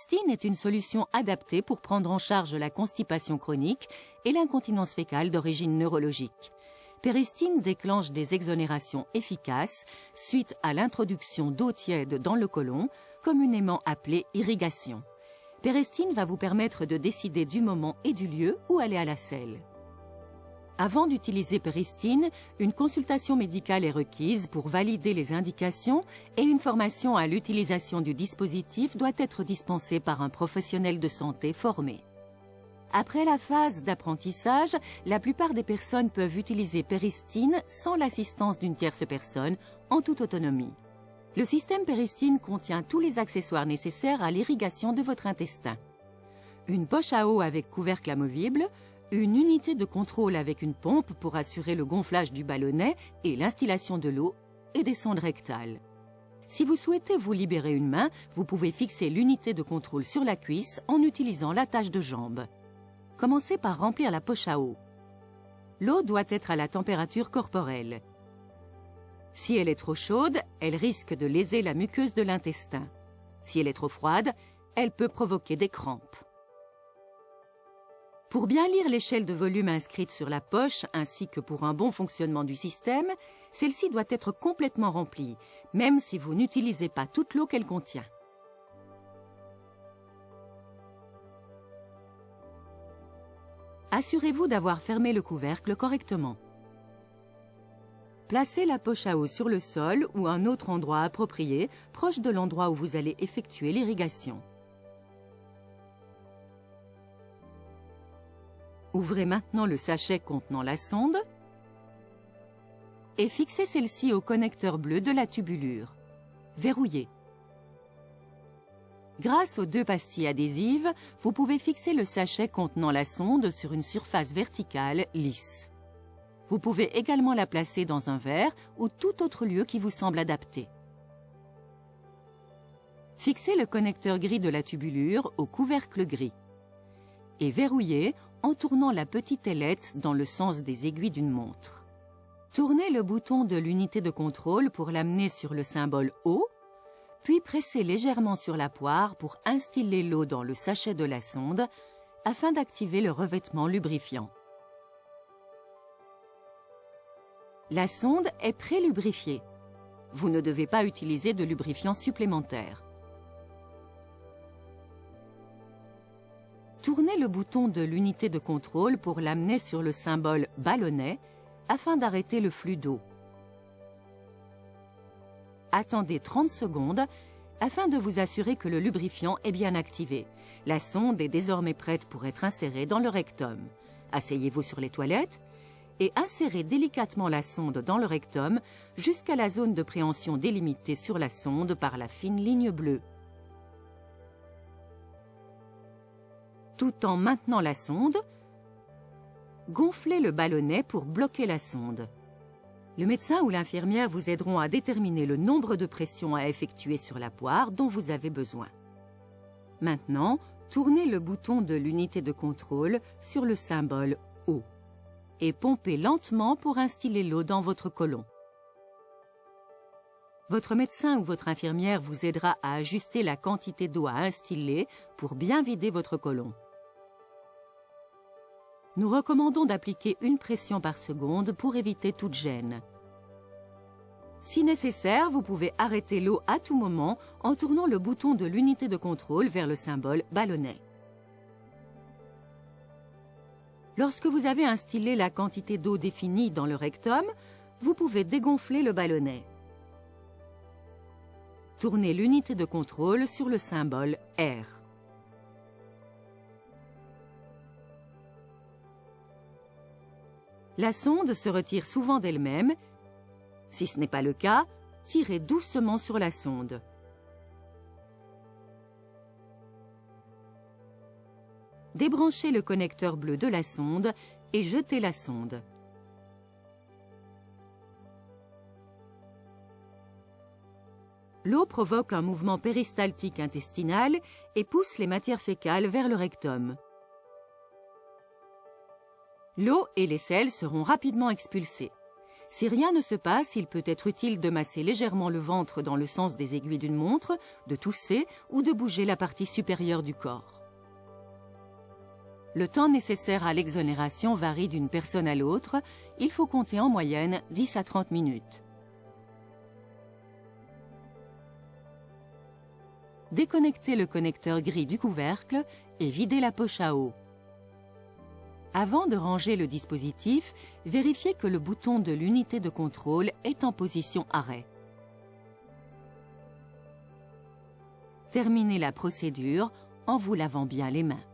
Peristin est une solution adaptée pour prendre en charge la constipation chronique et l'incontinence fécale d'origine neurologique. Peristin déclenche des exonérations efficaces suite à l'introduction d'eau tiède dans le côlon, communément appelée irrigation. Peristin va vous permettre de décider du moment et du lieu où aller à la selle. Avant d'utiliser Peristin, une consultation médicale est requise pour valider les indications et une formation à l'utilisation du dispositif doit être dispensée par un professionnel de santé formé. Après la phase d'apprentissage, la plupart des personnes peuvent utiliser Peristin sans l'assistance d'une tierce personne, en toute autonomie. Le système Peristin contient tous les accessoires nécessaires à l'irrigation de votre intestin. Une poche à eau avec couvercle amovible, une unité de contrôle avec une pompe pour assurer le gonflage du ballonnet et l'instillation de l'eau et des sondes rectales. Si vous souhaitez vous libérer une main, vous pouvez fixer l'unité de contrôle sur la cuisse en utilisant l'attache de jambe. Commencez par remplir la poche à eau. L'eau doit être à la température corporelle. Si elle est trop chaude, elle risque de léser la muqueuse de l'intestin. Si elle est trop froide, elle peut provoquer des crampes. Pour bien lire l'échelle de volume inscrite sur la poche, ainsi que pour un bon fonctionnement du système, celle-ci doit être complètement remplie, même si vous n'utilisez pas toute l'eau qu'elle contient. Assurez-vous d'avoir fermé le couvercle correctement. Placez la poche à eau sur le sol ou un autre endroit approprié, proche de l'endroit où vous allez effectuer l'irrigation. Ouvrez maintenant le sachet contenant la sonde et fixez celle-ci au connecteur bleu de la tubulure. Verrouillez. Grâce aux 2 pastilles adhésives, vous pouvez fixer le sachet contenant la sonde sur une surface verticale lisse. Vous pouvez également la placer dans un verre ou tout autre lieu qui vous semble adapté. Fixez le connecteur gris de la tubulure au couvercle gris et verrouillez en tournant la petite ailette dans le sens des aiguilles d'une montre. Tournez le bouton de l'unité de contrôle pour l'amener sur le symbole eau, puis pressez légèrement sur la poire pour instiller l'eau dans le sachet de la sonde afin d'activer le revêtement lubrifiant. La sonde est pré-lubrifiée. Vous ne devez pas utiliser de lubrifiant supplémentaire. Tournez le bouton de l'unité de contrôle pour l'amener sur le symbole ballonnet afin d'arrêter le flux d'eau. Attendez 30 secondes afin de vous assurer que le lubrifiant est bien activé. La sonde est désormais prête pour être insérée dans le rectum. Asseyez-vous sur les toilettes et insérez délicatement la sonde dans le rectum jusqu'à la zone de préhension délimitée sur la sonde par la fine ligne bleue. Tout en maintenant la sonde, gonflez le ballonnet pour bloquer la sonde. Le médecin ou l'infirmière vous aideront à déterminer le nombre de pressions à effectuer sur la poire dont vous avez besoin. Maintenant, tournez le bouton de l'unité de contrôle sur le symbole eau et pompez lentement pour instiller l'eau dans votre côlon. Votre médecin ou votre infirmière vous aidera à ajuster la quantité d'eau à instiller pour bien vider votre côlon. Nous recommandons d'appliquer une pression par seconde pour éviter toute gêne. Si nécessaire, vous pouvez arrêter l'eau à tout moment en tournant le bouton de l'unité de contrôle vers le symbole ballonnet. Lorsque vous avez instillé la quantité d'eau définie dans le rectum, vous pouvez dégonfler le ballonnet. Tournez l'unité de contrôle sur le symbole R. La sonde se retire souvent d'elle-même. Si ce n'est pas le cas, tirez doucement sur la sonde. Débranchez le connecteur bleu de la sonde et jetez la sonde. L'eau provoque un mouvement péristaltique intestinal et pousse les matières fécales vers le rectum. L'eau et les selles seront rapidement expulsées. Si rien ne se passe, il peut être utile de masser légèrement le ventre dans le sens des aiguilles d'une montre, de tousser ou de bouger la partie supérieure du corps. Le temps nécessaire à l'exonération varie d'une personne à l'autre. Il faut compter en moyenne 10 à 30 minutes. Déconnectez le connecteur gris du couvercle et videz la poche à eau. Avant de ranger le dispositif, vérifiez que le bouton de l'unité de contrôle est en position arrêt. Terminez la procédure en vous lavant bien les mains.